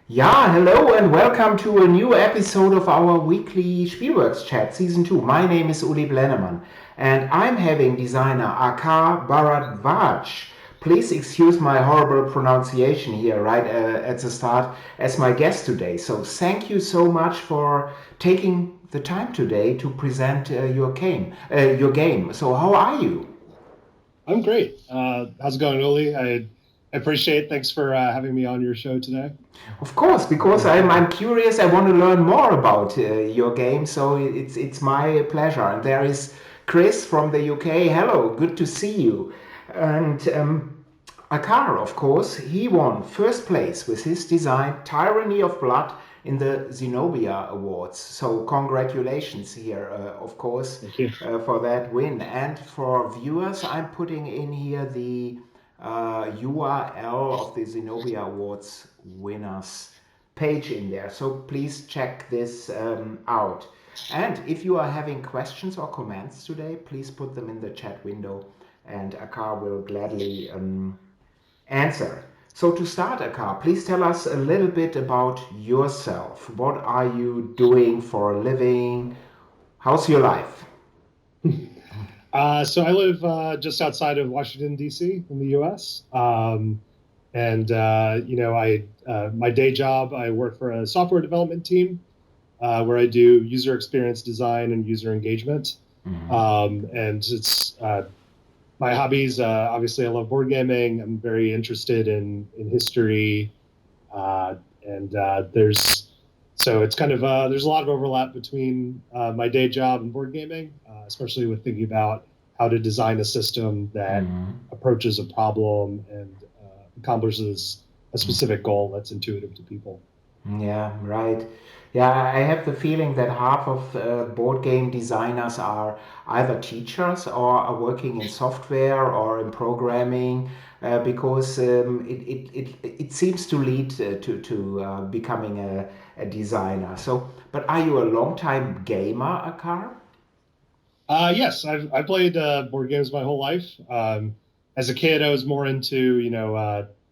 Yeah, hello and welcome to a new episode of our weekly Spielworxx chat, season 2. My name is Uli Blennemann and I'm having designer Akar Bharadvaj. Please excuse my horrible pronunciation here right at the start as my guest today. So thank you so much for taking the time today to present your game. So how are you? I'm great. How's it going, Uli? I appreciate it. Thanks for having me on your show today. Of course, because I'm curious. I want to learn more about your game, so it's my pleasure. And there is Chris from the UK. Hello, good to see you. And Akar, of course, he won first place with his design "Tyranny of Blood" in the Zenobia Awards. So congratulations here, of course, Thank you. for that win. And for viewers, I'm putting in here the URL of the Zenobia Awards winners page in there. So please check this out. And if you are having questions or comments today, please put them in the chat window and Akar will gladly answer. So to start, Akar, please tell us a little bit about yourself. What are you doing for a living? How's your life? So I live just outside of Washington D.C. in the U.S. And I my day job, I work for a software development team where I do user experience design and user engagement. And it's my hobbies. Obviously, I love board gaming. I'm very interested in history, and there's so it's kind of there's a lot of overlap between my day job and board gaming, especially with thinking about how to design a system that approaches a problem and accomplishes a specific goal that's intuitive to people. Yeah, right. Yeah, I have the feeling that half of board game designers are either teachers or are working in software or in programming because it seems to lead to becoming a designer. So, but are you a long time gamer, Akar? Yes, I played board games my whole life. As a kid, I was more into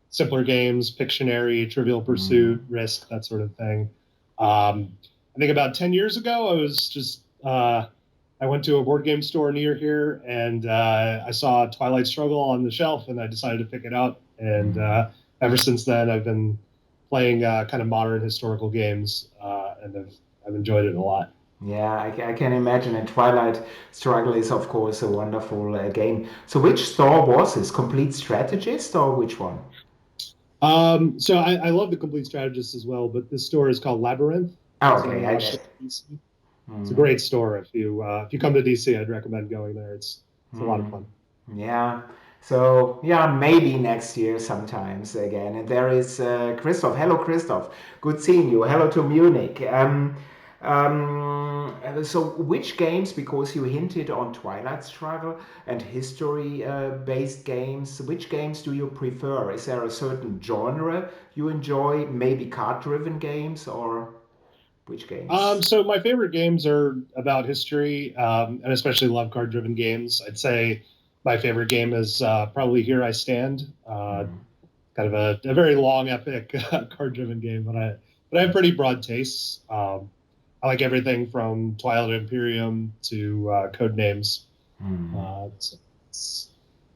simpler games, Pictionary, Trivial Pursuit, Risk, that sort of thing. I think about 10 years ago, I went to a board game store near here, and I saw Twilight Struggle on the shelf, and I decided to pick it up. And ever since then, I've been playing kind of modern historical games, and I've enjoyed it a lot. Yeah, I can imagine. And Twilight Struggle is, of course, a wonderful game. So, which store was this? Complete Strategist or which one? So I love the Complete Strategist as well, but this store is called Labyrinth. Oh, It's okay, in I get Washington it. D.C. It's a great store. If you come to DC, I'd recommend going there. It's a lot of fun. Yeah. So, yeah, maybe next year sometimes again. And there is Christoph. Hello, Christoph. Good seeing you. Hello to Munich. So, which games, because you hinted on Twilight Struggle and history based games, which games do you prefer? Is there a certain genre you enjoy? Maybe card driven games or which games? So my favorite games are about history, and especially love card-driven games. I'd say my favorite game is probably Here I Stand. Kind of a very long, epic card-driven game, but I have pretty broad tastes. I like everything from Twilight Imperium to Code Names. It's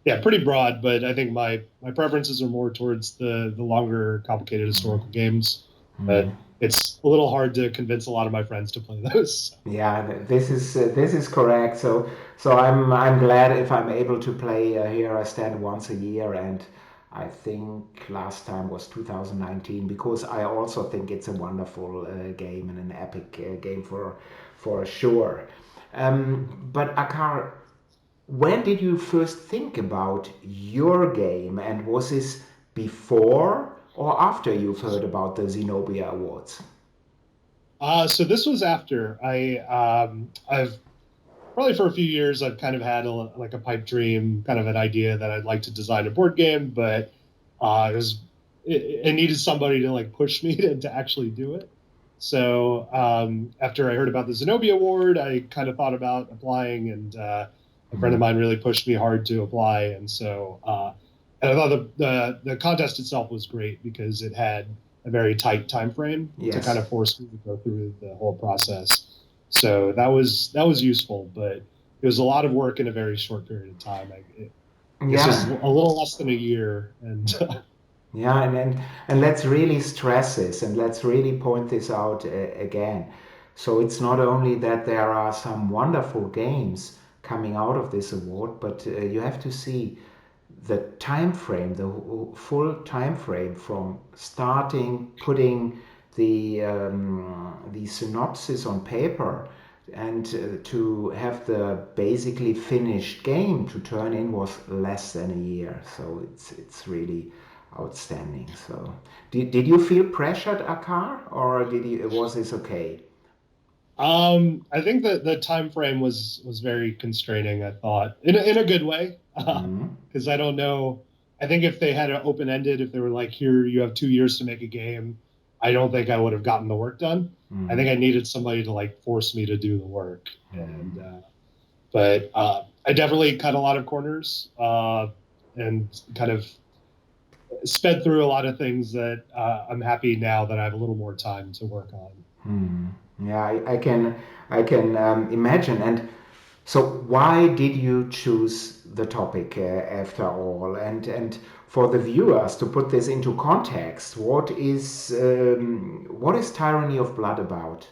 yeah, pretty broad, but I think my preferences are more towards the longer, complicated historical games. But it's a little hard to convince a lot of my friends to play those. Yeah, this is correct. So I'm glad if I'm able to play Here I Stand once a year, and I think last time was 2019 because I also think it's a wonderful game and an epic game for sure. But Akar, when did you first think about your game, and was this before or after you've heard about the Zenobia Awards? So this was after I've probably for a few years I've kind of had like a pipe dream, kind of an idea that I'd like to design a board game, but it was it needed somebody to like push me to actually do it. So after I heard about the Zenobia Award, I kind of thought about applying, and a friend of mine really pushed me hard to apply, and so and I thought the contest itself was great because it had a very tight time frame to kind Yes. of force me to go through the whole process. So that was useful, but it was a lot of work in a very short period of time. This was a Yeah. little less than a year, and Yeah, and let's really stress this and let's really point this out again. So it's not only that there are some wonderful games coming out of this award, but you have to see the time frame, the full time frame from starting putting the synopsis on paper and to have the basically finished game to turn in was less than a year. So it's really outstanding. So did you feel pressured, Akar, or was this okay? I think that the time frame was very constraining. I thought in a good way, Mm-hmm. because I don't know. I think if they had it open ended, if they were like, "Here, you have 2 years to make a game," I don't think I would have gotten the work done. I Mm-hmm. think I needed somebody to like force me to do the work, Mm-hmm. and but I definitely cut a lot of corners and kind of sped through a lot of things that I'm happy now that I have a little more time to work on. Hmm. Yeah, I can imagine. And so, why did you choose the topic after all? And for the viewers to put this into context, what is Tyranny of Blood about?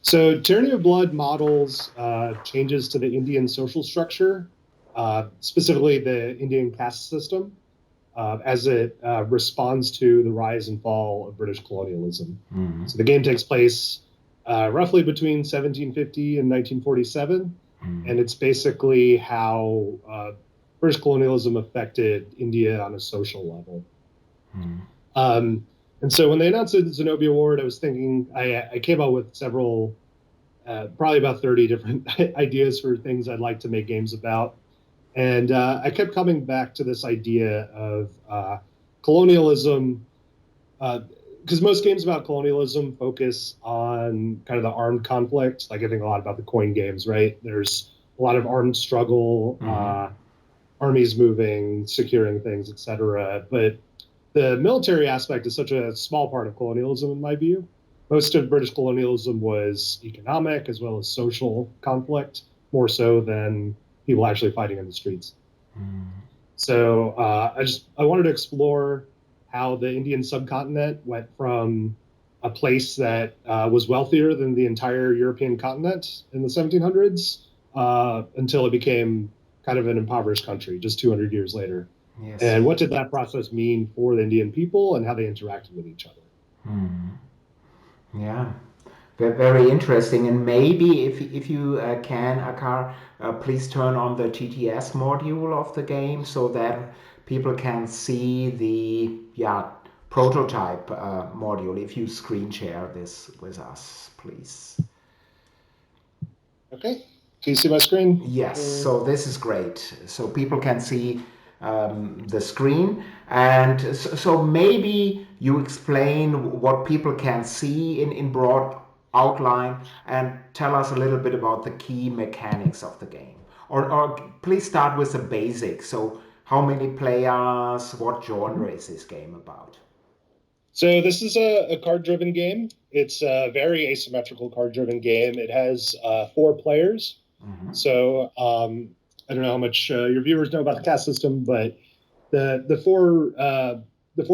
So, Tyranny of Blood models changes to the Indian social structure, specifically the Indian caste system, as it responds to the rise and fall of British colonialism. Hmm. So, the game takes place roughly between 1750 and 1947, Hmm. and it's basically how British colonialism affected India on a social level. Hmm. Um, and so when they announced the Zenobia Award, I was thinking I came up with several, probably about 30 different ideas for things I'd like to make games about. And I kept coming back to this idea of colonialism, because most games about colonialism focus on kind of the armed conflict. Like I think a lot about the coin games, right? There's a lot of armed struggle, Hmm. armies moving, securing things, etc. But the military aspect is such a small part of colonialism, in my view. Most of British colonialism was economic as well as social conflict, more so than people actually fighting in the streets. Hmm. So I wanted to explore how the Indian subcontinent went from a place that was wealthier than the entire European continent in the 1700s until it became kind of an impoverished country just 200 years later. Yes. And what did that process mean for the Indian people and how they interacted with each other? Hmm. Yeah. Very interesting. And maybe if you can, Akar, please turn on the TTS module of the game so that people can see the prototype module. If you screen share this with us, please. Okay. Can you see my screen? Yes, so this is great. So people can see the screen. And so maybe you explain what people can see in broad outline and tell us a little bit about the key mechanics of the game. Or please start with the basics. So, how many players, what genre is this game about? So this is a card-driven game. It's a very asymmetrical card-driven game. It has 4 players. Mm-hmm. So I don't know how much your viewers know about the caste system, but the four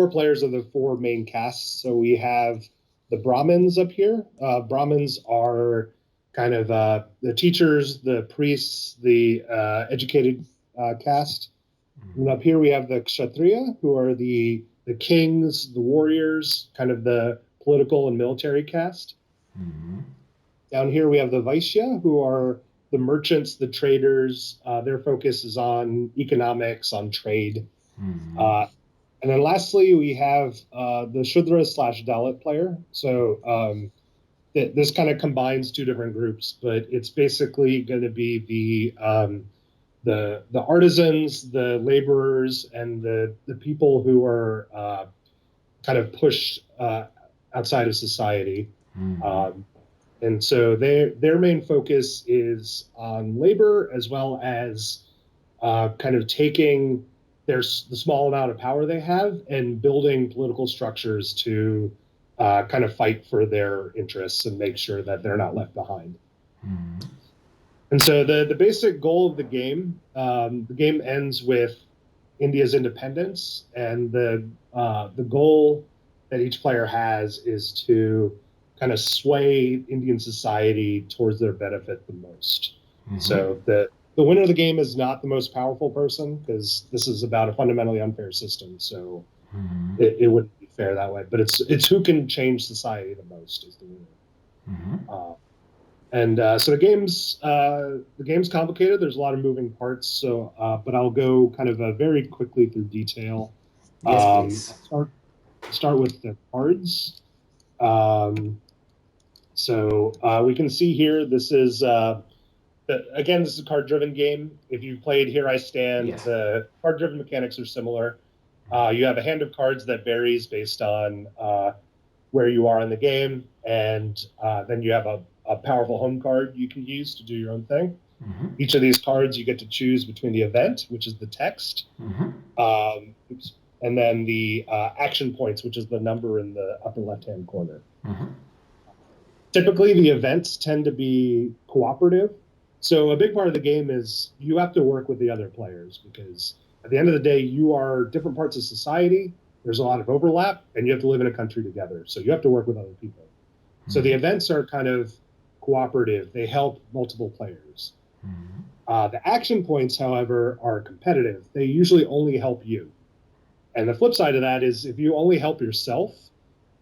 players are the 4 main castes. So we have the Brahmins up here. Brahmins are kind of the teachers, the priests, the educated caste. And up here we have the Kshatriya, who are the kings, the warriors, kind of the political and military caste. Mm-hmm. Down here we have the Vaishya, who are the merchants, the traders. Their focus is on economics, on trade. Mm-hmm. Uh, and then lastly, we have the Shudra slash Dalit player. So this kind of combines 2 different groups, but it's basically going to be the artisans, the laborers, and the people who are kind of pushed outside of society. Mm-hmm. Um, and so their main focus is on labor as well as kind of taking there's the small amount of power they have and building political structures to kind of fight for their interests and make sure that they're not left behind. Mm-hmm. And so the basic goal of the game ends with India's independence, and the goal that each player has is to kind of sway Indian society towards their benefit the most. Mm-hmm. So the winner of the game is not the most powerful person, because this is about a fundamentally unfair system. So mm-hmm. it wouldn't be fair that way. But it's who can change society the most is the winner. Mm-hmm. So the game's complicated. There's a lot of moving parts. So, but I'll go kind of very quickly through detail. Yes, please. Start with the cards. We can see here. This is again, this is a card-driven game. If you've played Here I Stand, yes. The card-driven mechanics are similar. You have a hand of cards that varies based on where you are in the game, and then you have a powerful home card you can use to do your own thing. Mm-hmm. Each of these cards you get to choose between the event, which is the text, mm-hmm. And then the action points, which is the number in the upper left-hand corner. Mm-hmm. Typically, the events tend to be cooperative. So a big part of the game is you have to work with the other players, because at the end of the day, you are different parts of society. There's a lot of overlap, and you have to live in a country together. So you have to work with other people. Mm-hmm. So the events are kind of cooperative. They help multiple players. Mm-hmm. The action points, however, are competitive. They usually only help you. And the flip side of that is if you only help yourself,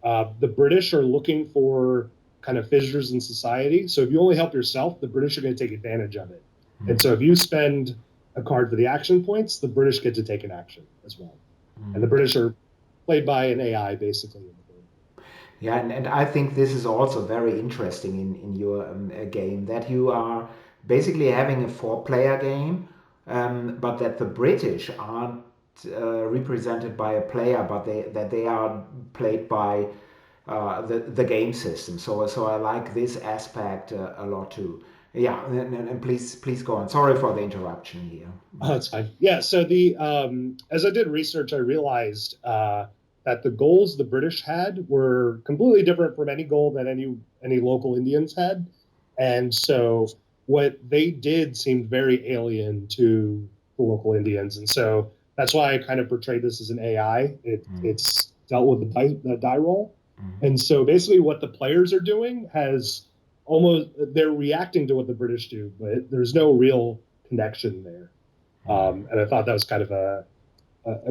the British are looking for kind of fissures in society. So if you only help yourself, the British are going to take advantage of it. Mm-hmm. And so if you spend a card for the action points, the British get to take an action as well. Mm-hmm. And the British are played by an AI, basically. Yeah, and I think this is also very interesting in your game, that you are basically having a 4-player game, but that the British aren't represented by a player, but that they are played by the game system. So I like this aspect a lot too. Yeah, and please go on. Sorry for the interruption here. Oh, that's fine. Yeah, so as I did research, I realized that the goals the British had were completely different from any goal that any local Indians had. And so what they did seemed very alien to the local Indians. And so that's why I kind of portrayed this as an AI. It's dealt with the die roll. Mm-hmm. And so basically what the players are doing they're reacting to what the British do, but there's no real connection there. And I thought that was kind of a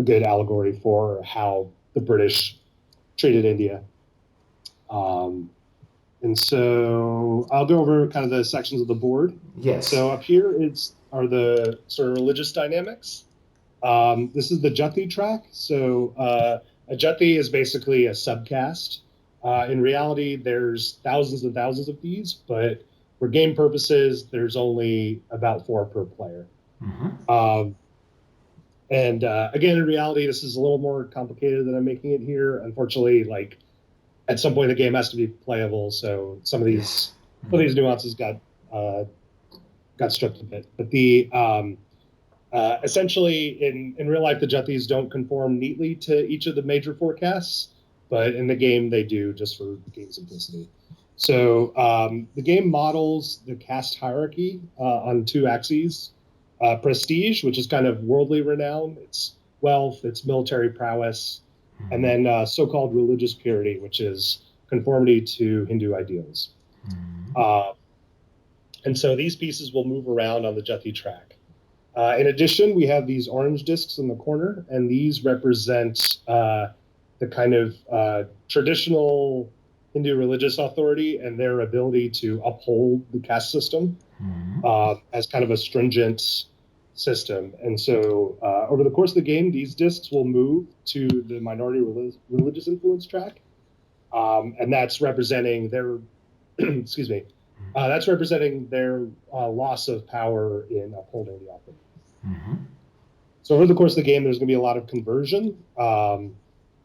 good allegory for how the British treated India. And so I'll go over kind of the sections of the board. Yes. So up here are the sort of religious dynamics. This is the Jati track. So a Jati is basically a subcaste. In reality, there's thousands and thousands of these, but for game purposes, there's only about 4 per player. Mm-hmm. Again, in reality, this is a little more complicated than I'm making it here. Unfortunately, like at some point, the game has to be playable, so some of these nuances got stripped a bit. But essentially, in real life, the Jatis don't conform neatly to each of the major forecasts, but in the game they do, just for game simplicity. So the game models the caste hierarchy on 2 axes. Prestige, which is kind of worldly renown, it's wealth, it's military prowess, and then so-called religious purity, which is conformity to Hindu ideals. And so these pieces will move around on the Jati track. In addition, we have these orange discs in the corner, and these represent the kind of traditional Hindu religious authority and their ability to uphold the caste system as kind of a stringent system. And so over the course of the game, these discs will move to the minority religious influence track. And that's representing their, excuse me, that's representing their loss of power in upholding the authority. Mm-hmm. So over the course of the game, there's going to be a lot of conversion.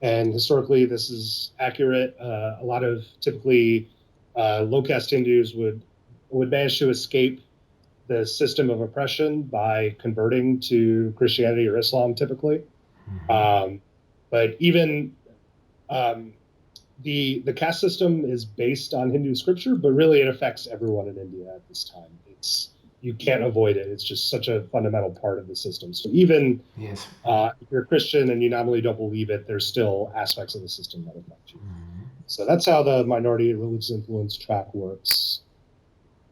And historically, this is accurate. A lot of typically low caste Hindus would manage to escape the system of oppression by converting to Christianity or Islam, typically. But even the caste system is based on Hindu scripture, but really it affects everyone in India at this time. You can't avoid it. It's just such a fundamental part of the system. So even if you're a Christian and you not only don't believe it, there's still aspects of the system that affect you. So that's how the minority and religious influence track works.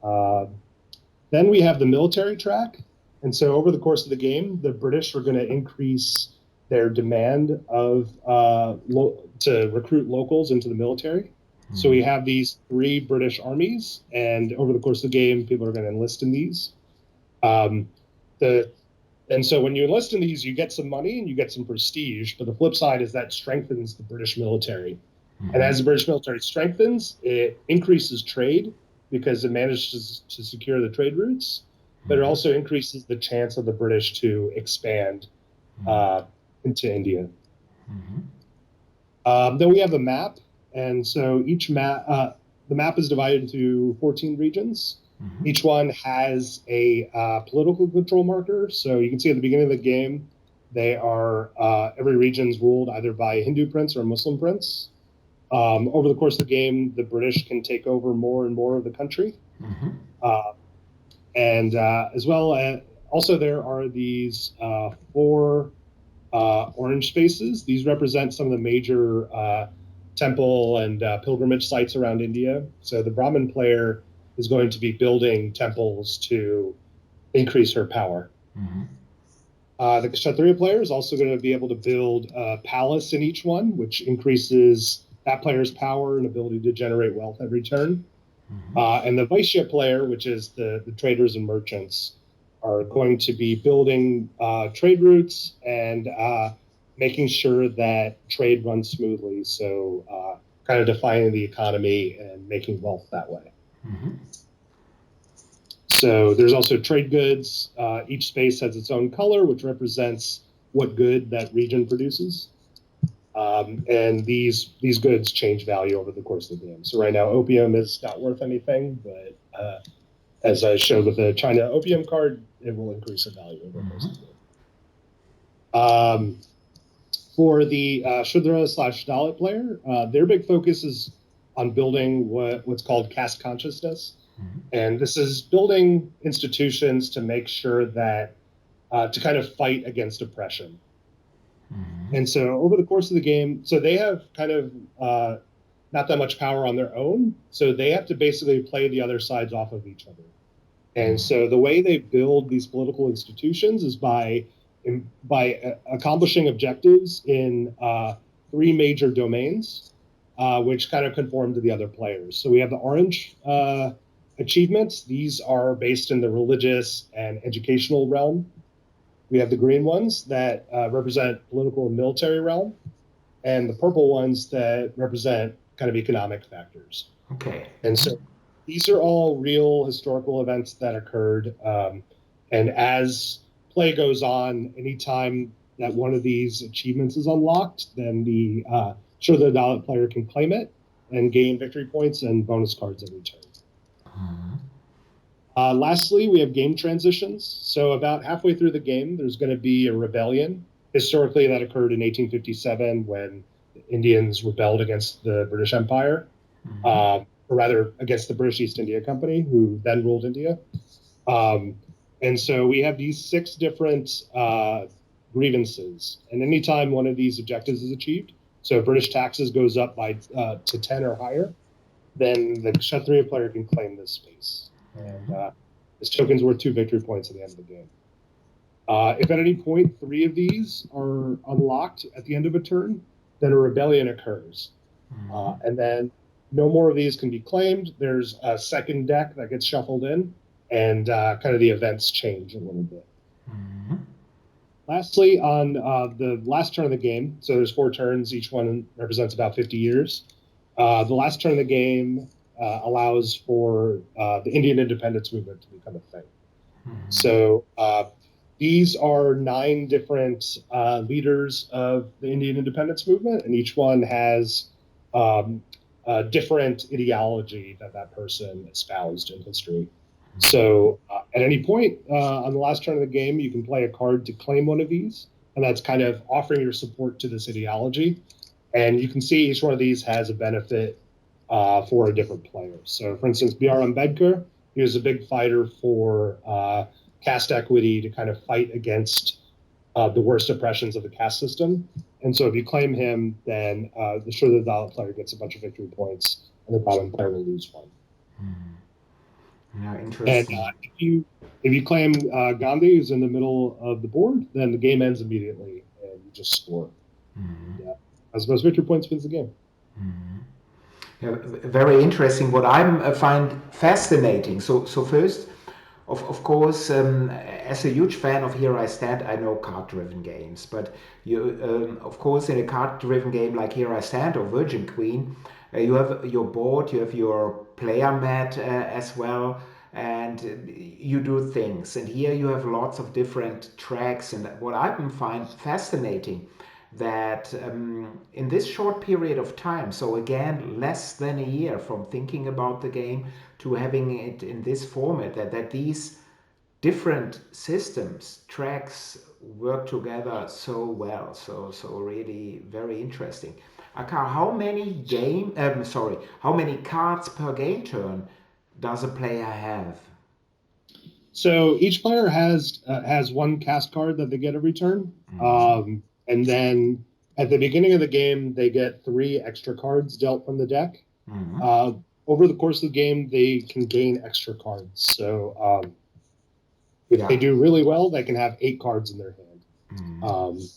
Then we have the military track. And so over the course of the game, the British are going to increase their demand of to recruit locals into the military. So we have these 3 British armies, and over the course of the game, people are going to enlist in these. And so when you enlist in these, you get some money and you get some prestige. But the flip side is that strengthens the British military. And as the British military strengthens, it increases trade because it manages to secure the trade routes, but it also increases the chance of the British to expand into India. Then we have the map. And so each map, the map is divided into 14 regions. Each one has a political control marker. So you can see at the beginning of the game, they are every region's ruled either by a Hindu prince or a Muslim prince. Over the course of the game, the British can take over more and more of the country. And as well, also there are these 4 orange spaces. These represent some of the major temple and pilgrimage sites around India. So the Brahmin player is going to be building temples to increase her power. The Kshatriya player is also going to be able to build a palace in each one, which increases that player's power and ability to generate wealth every turn. And the Vaishya player, which is the traders and merchants, are going to be building trade routes and making sure that trade runs smoothly. So kind of defining the economy and making wealth that way. So there's also trade goods. Each space has its own color, which represents what good that region produces. And these goods change value over the course of the game. So right now, opium is not worth anything, but as I showed with the China opium card, it will increase in value over the course of the game. For the Shudra/Dalit player, their big focus is on building what's called caste consciousness. And this is building institutions to make sure that, to kind of fight against oppression. And so over the course of the game, so they have kind of not that much power on their own. So they have to basically play the other sides off of each other. And so the way they build these political institutions is by accomplishing objectives in 3 major domains, which kind of conform to the other players. So we have the orange achievements. These are based in the religious and educational realm. We have the green ones that represent political and military realm, and the purple ones that represent kind of economic factors. And so these are all real historical events that occurred. And as play goes on, anytime that one of these achievements is unlocked, then the Dalit player can claim it and gain victory points and bonus cards every turn. Lastly, we have game transitions. So about halfway through the game, there's going to be a rebellion. Historically, that occurred in 1857 when the Indians rebelled against the British Empire, or rather against the British East India Company, who then ruled India. And so we have these 6 different grievances. And anytime one of these objectives is achieved, so if British taxes goes up by to 10 or higher, then the Kshatriya player can claim this space. And this token's worth 2 victory points at the end of the game. If at any point 3 of these are unlocked at the end of a turn, then a rebellion occurs. And then no more of these can be claimed. There's a second deck that gets shuffled in, and kind of the events change a little bit. Lastly, on the last turn of the game, so there's 4 turns, each one represents about 50 years. The last turn of the game allows for the Indian independence movement to become a thing. So these are 9 different leaders of the Indian independence movement, and each one has a different ideology that person espoused in history. So At any point on the last turn of the game, you can play a card to claim one of these, and that's kind of offering your support to this ideology. And you can see each one of these has a benefit for a different player. So, for instance, B.R. Ambedkar, he was a big fighter for caste equity to kind of fight against the worst oppressions of the caste system. And so if you claim him, then the Shraddha Dalit player gets a bunch of victory points, and the Brahmin player will lose one. Yeah, And interesting. if you claim Gandhi, who's in the middle of the board, then the game ends immediately, and you just score. Yeah. As opposed victory points wins the game. Yeah, very interesting. What I find fascinating. So first, of course, as a huge fan of Here I Stand, I know card-driven games. But you, of course, in a card-driven game like Here I Stand or Virgin Queen, you have your board, you have your player mat as well, and you do things. And here you have lots of different tracks. And what I find fascinating that in this short period of time, so again, less than a year from thinking about the game to having it in this format, that these different systems, tracks work together so well. So really very interesting. Akar, how many cards per game turn does a player have? So each player has one cast card that they get every turn, and then at the beginning of the game they get 3 extra cards dealt from the deck. Over the course of the game, they can gain extra cards. So if they do really well, they can have 8 cards in their hand.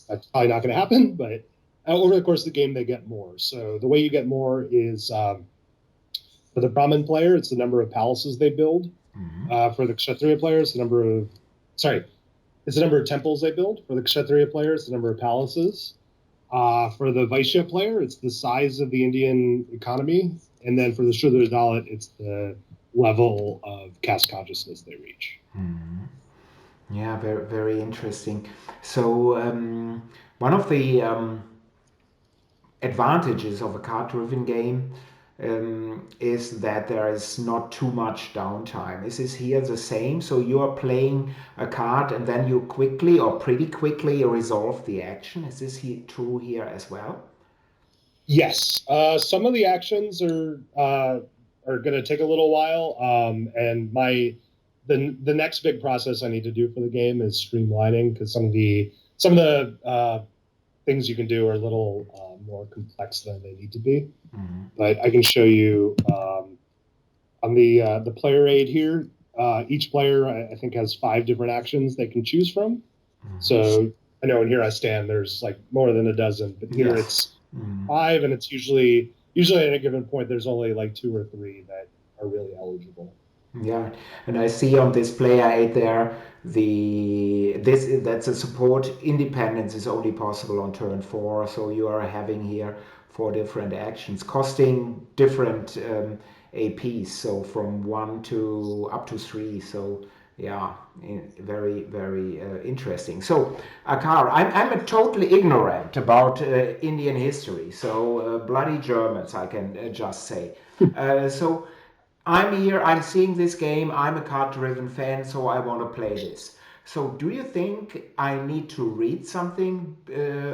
That's probably not going to happen, but over the course of the game, they get more. So the way you get more is for the Brahmin player, it's the number of palaces they build. For the Kshatriya players, it's the number of temples they build. For the Kshatriya players, the number of palaces. For the Vaishya player, it's the size of the Indian economy. And then for the Shraddha Dalit, it's the level of caste consciousness they reach. Yeah, very, very interesting. So one of the advantages of a card-driven game is that there is not too much downtime. Is this here the same? So you are playing a card and then you quickly or pretty quickly resolve the action. Is this true here as well? Yes, some of the actions are going to take a little while, and the next big process I need to do for the game is streamlining, because some of the things you can do are a little more complex than they need to be. But I can show you on the player aid here. Each player, I think, has 5 different actions they can choose from. So I know in Here I Stand, there's like more than a dozen, but here it's 5, and it's usually at a given point there's only like 2 or 3 that are really eligible. Yeah, and I see on this player aid there that's a support. Independence is only possible on turn 4, so you are having here 4 different actions costing different APs, so from 1 to up to 3. So yeah, very very interesting. So Akar, I'm totally ignorant about Indian history, so bloody Germans, I can just say. So I'm here, I'm seeing this game, I'm a card-driven fan, so I want to play this. So do you think I need to read something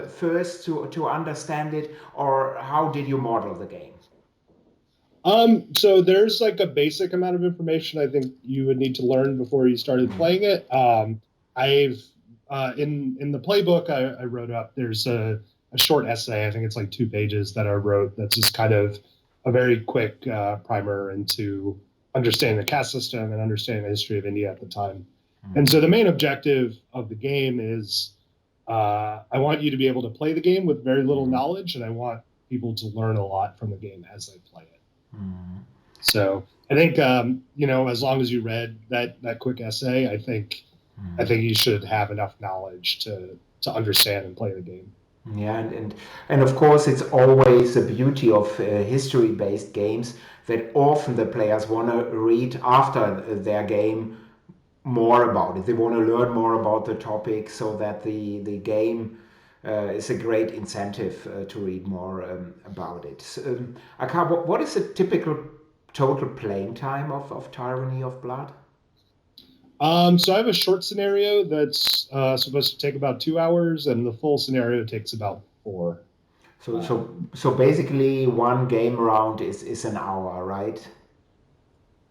first to understand it, or how did you model the game? So there's like a basic amount of information I think you would need to learn before you started playing it. I've in the playbook I wrote up, there's a short essay, I think it's like 2 pages that I wrote, that's just kind of a very quick primer into understanding the caste system and understanding the history of India at the time. And so the main objective of the game is I want you to be able to play the game with very little knowledge, and I want people to learn a lot from the game as they play it. So I think as long as you read that quick essay, I think you should have enough knowledge to understand and play the game. Yeah, and of course it's always the beauty of history-based games that often the players want to read after their game more about it. They want to learn more about the topic, so that the game is a great incentive to read more about it. So, Akar, what is the typical total playing time of Tyranny of Blood? So I have a short scenario that's supposed to take about 2 hours, and the full scenario takes about four. So Uh, so basically one game round is an hour, right?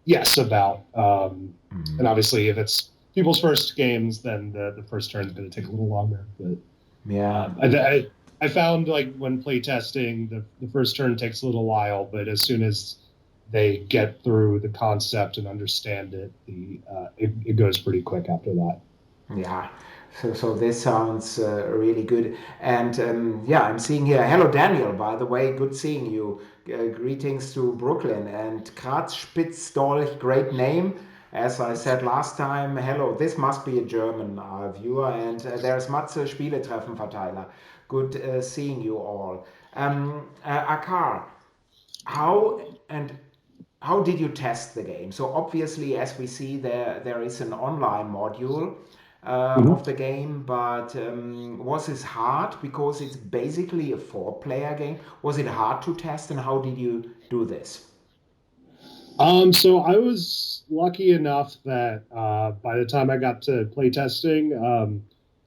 yes, about. And Mm. obviously, if it's people's first games, then the first turn is going to take a little longer. But Yeah. I found like when playtesting, the first turn takes a little while, but as soon as they get through the concept and understand it, it goes pretty quick after that. Yeah, so this sounds really good. And yeah, I'm seeing here. Hello, Daniel. By the way, good seeing you. Greetings to Brooklyn and Kratzspitzdolch. Great name. As I said last time, hello. This must be a German viewer. And there's Matze Spieletreffenverteiler. Good seeing you all. Akar, how and how did you test the game? So obviously, as we see, there is an online module of the game, but was this hard because it's basically a four-player game? Was it hard to test, and how did you do this? So I was lucky enough that by the time I got to playtesting,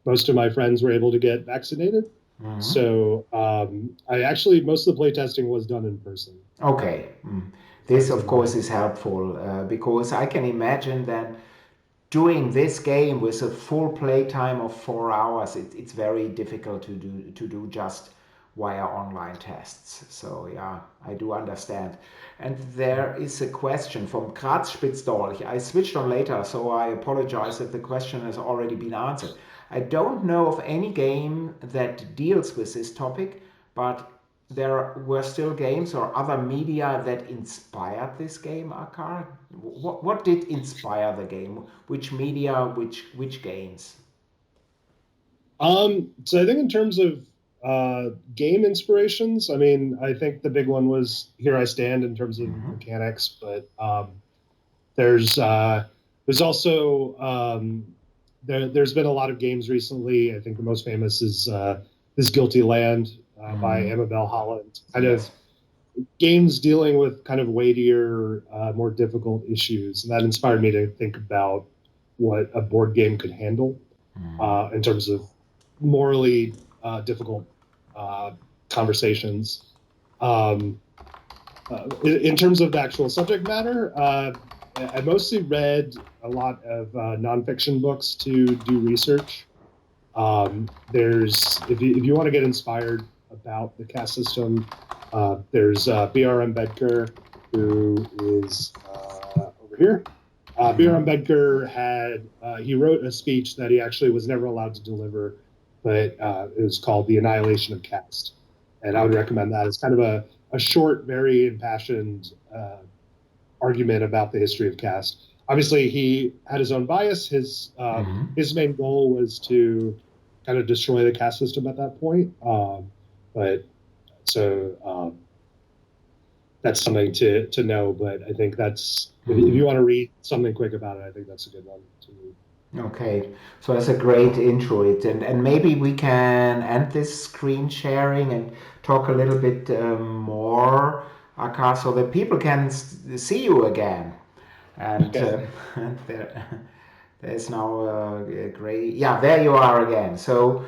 most of my friends were able to get vaccinated. Mhm. So I actually most of the playtesting was done in person. Okay. Mm. So This, it's of been course, is helpful because I can imagine that doing this game with a full play time of 4 hours, it's very difficult to do just via online tests. So yeah, I do understand. And there is a question from Kratzspitzdolch. I switched on later, so I apologize if the question has already been answered. I don't know of any game that deals with this topic, but there were still games or other media that inspired this game, Akar? What did inspire the game? Which media, which games? So I think in terms of game inspirations, I mean, I think the big one was Here I Stand in terms of Mm-hmm. mechanics, but there's uh, there's also there's been a lot of games recently. I think the most famous is This Guilty Land by Mm. Amabel Holland. Kind of Yes. games dealing with kind of weightier, more difficult issues, and that inspired me to think about what a board game could handle Mm. in terms of morally difficult uh, conversations. Um, in terms of the actual subject matter, I mostly read a lot of nonfiction books to do research. There's if you want to get inspired about the caste system, there's B.R. Ambedkar, who is over here. B.R. Mm. Ambedkar had he wrote a speech that he actually was never allowed to deliver, but it was called "The Annihilation of Caste," and I would Okay. recommend that. It's kind of a short, very impassioned argument about the history of caste. Obviously, he had his own bias. Mm-hmm. His main goal was to kind of destroy the caste system at that point. But so that's something to know. But I think that's if Mm. you want to read something quick about it, I think that's a good one to read. Okay, so that's a great intro. And maybe we can end this screen sharing and talk a little bit more, Akar, so that people can see you again. And Okay. there, there's now a gray. Yeah, there you are again. So,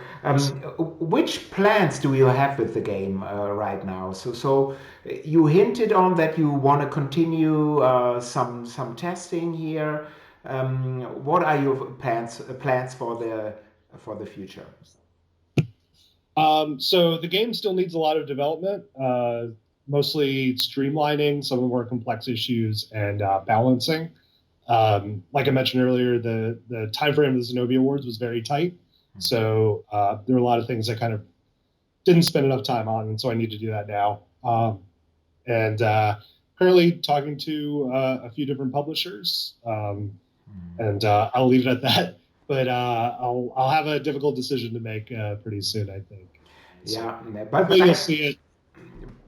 which plans do you have with the game right now? So you hinted on that you want to continue some testing here. What are your plans for the future? So the game still needs a lot of development, mostly streamlining some of the more complex issues and balancing. Like I mentioned earlier, the time frame of the Zenobia Awards was very tight, so there were a lot of things I kind of didn't spend enough time on, and so I need to do that now. And currently talking to a few different publishers, and I'll leave it at that. But I'll have a difficult decision to make pretty soon, I think. So Yeah, but hopefully you'll see it.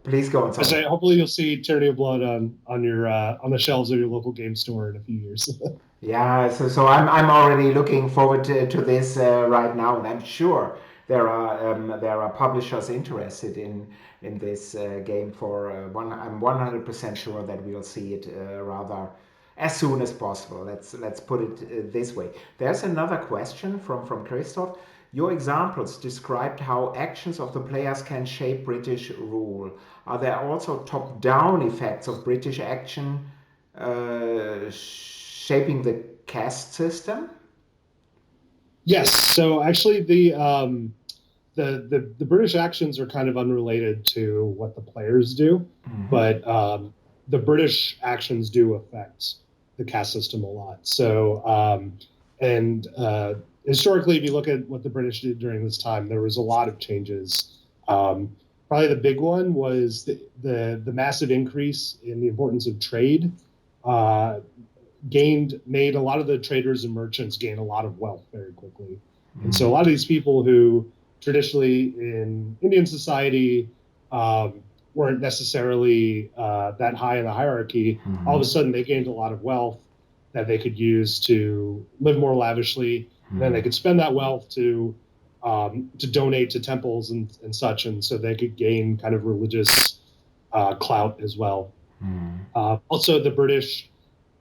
please go on. I Sorry. say hopefully you'll see Tyranny of Blood on your on the shelves of your local game store in a few years. Yeah, so I'm already looking forward to this right now, and I'm sure there are publishers interested in this game. For one, I'm 100% sure that we'll see it rather as soon as possible. Let's put it this way. There's another question from Christoph. Your examples described how actions of the players can shape British rule. Are there also top-down effects of British action shaping the caste system? Yes. So actually, the British actions are kind of unrelated to what the players do, but the British actions do affect the caste system a lot. So, and historically, if you look at what the British did during this time, there was a lot of changes. Probably the big one was the massive increase in the importance of trade. Made a lot of the traders and merchants gain a lot of wealth very quickly. And so a lot of these people who traditionally in Indian society weren't necessarily that high in the hierarchy, all of a sudden they gained a lot of wealth that they could use to live more lavishly. And then they could spend that wealth to donate to temples and such. And so they could gain kind of religious clout as well. Also, the British,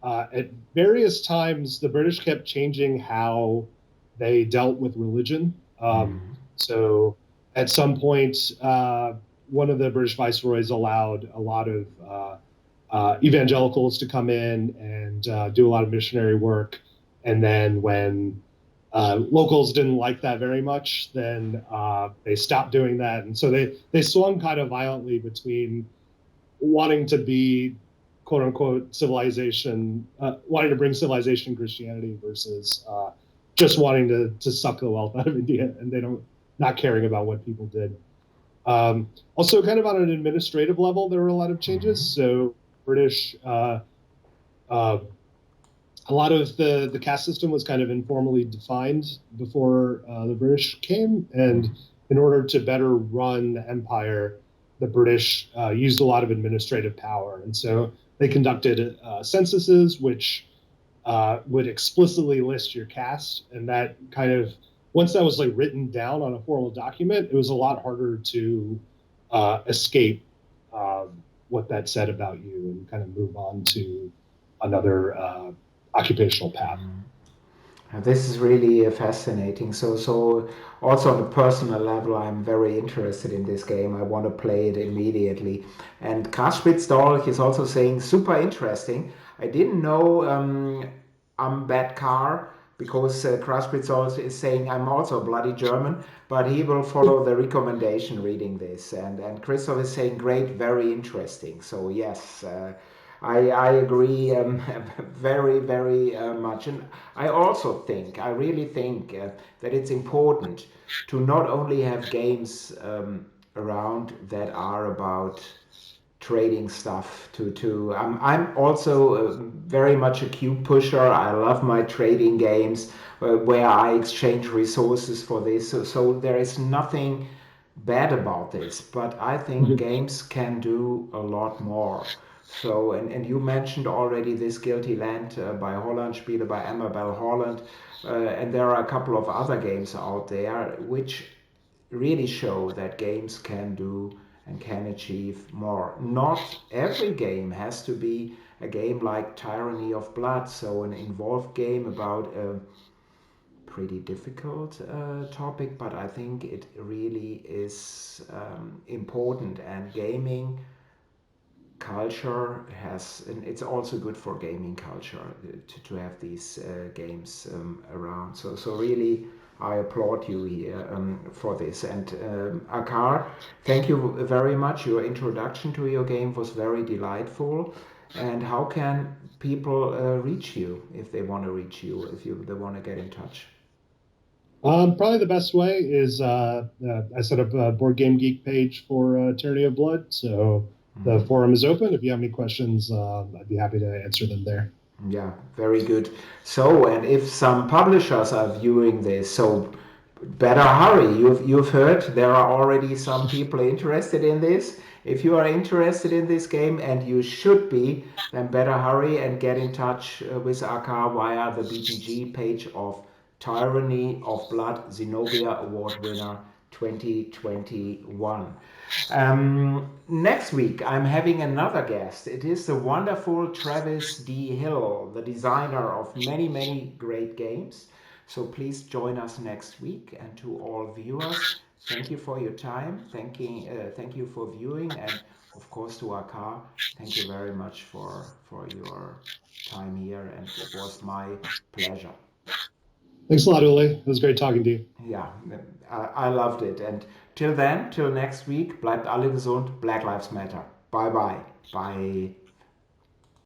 at various times, the British kept changing how they dealt with religion. So at some point, one of the British viceroys allowed a lot of evangelicals to come in and do a lot of missionary work. And then when locals didn't like that very much, then they stopped doing that. And so they swung kind of violently between wanting to be quote unquote civilization, wanting to bring civilization and Christianity versus just wanting to suck the wealth out of India, and not caring about what people did. Also, kind of on an administrative level, there were a lot of changes. So British, a lot of the caste system was kind of informally defined before the British came, and in order to better run the empire, the British used a lot of administrative power, and so they conducted censuses, which would explicitly list your caste, and that kind of, once that was like written down on a formal document, it was a lot harder to escape what that said about you and kind of move on to another occupational path. This is really fascinating. So also on a personal level, I'm very interested in this game. I want to play it immediately. And Karspitzdolch is also saying super interesting. I didn't know I'm bad car because Karspitzdolch is saying I'm also bloody German, but he will follow the recommendation reading this. And Christoph is saying great, very interesting. So yes. I agree very, very much. And I really think that it's important to not only have games around that are about trading stuff I'm also very much a cube pusher. I love my trading games where I exchange resources for this. So there is nothing bad about this, but I think games can do a lot more. So, and you mentioned already this Guilty Land by Holland, Spiele by Amabel Holland, and there are a couple of other games out there which really show that games can do and can achieve more. Not every game has to be a game like Tyranny of Blood, so an involved game about a pretty difficult topic, but I think it really is important, and gaming culture has, and it's also good for gaming culture to have these games around. So really, I applaud you here for this. And Akar, thank you very much. Your introduction to your game was very delightful. And how can people reach you if they want to reach you, if they want to get in touch? Probably the best way is I set up a Board Game Geek page for Tyranny of Blood, so the forum is open. If you have any questions, I'd be happy to answer them there. Yeah, very good. So, and if some publishers are viewing this, so better hurry. You've heard there are already some people interested in this. If you are interested in this game, and you should be, then better hurry and get in touch with Akar via the BGG page of Tyranny of Blood, Zenobia Award winner 2021. Next week, I'm having another guest. It is the wonderful Travis D. Hill, the designer of many, many great games. So please join us next week. And to all viewers, thank you for your time. Thank you for viewing. And of course, to Akar, thank you very much for your time here. And it was my pleasure. Thanks a lot, Uli. It was great talking to you. Yeah, I loved it. And till then, till next week, bleibt alle gesund, Black Lives Matter. Bye bye. Bye.